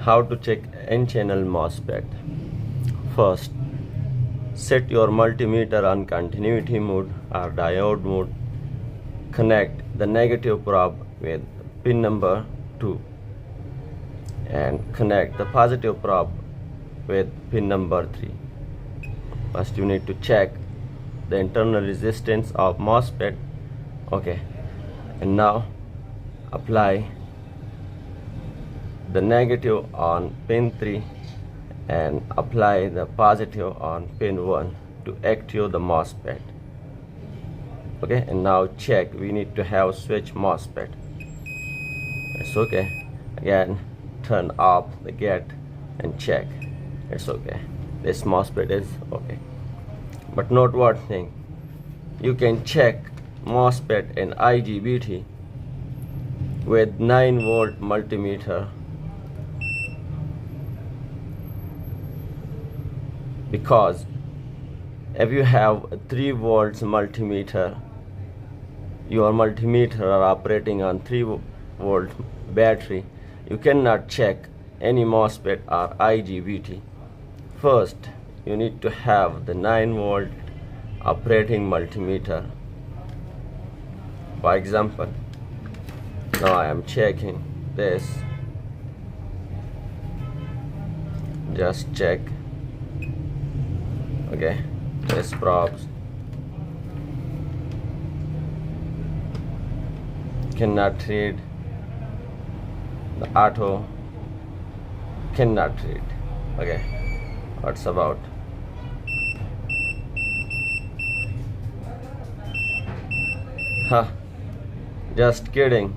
How to check N-channel MOSFET. First, set your multimeter on continuity mode or diode mode. Connect the negative probe with pin number 2 and connect the positive probe with pin number 3. First you need to check the internal resistance of MOSFET. Okay, and now apply the negative on pin 3 and apply the positive on pin 1 to activate the MOSFET. Okay, and now check, we need to have switch MOSFET. It's okay. Again, turn off the gate and check. It's okay. This MOSFET is okay. But note one thing, you can check MOSFET and IGBT with 9-volt multimeter, because if you have a 3 volts multimeter, your multimeter are operating on 3-volt battery, you cannot check any MOSFET or IGBT. First, you need to have the 9-volt operating multimeter. For example, now I am checking this. Just check. Okay, this probes cannot read, the auto cannot read. Okay, what's about? Huh, just kidding.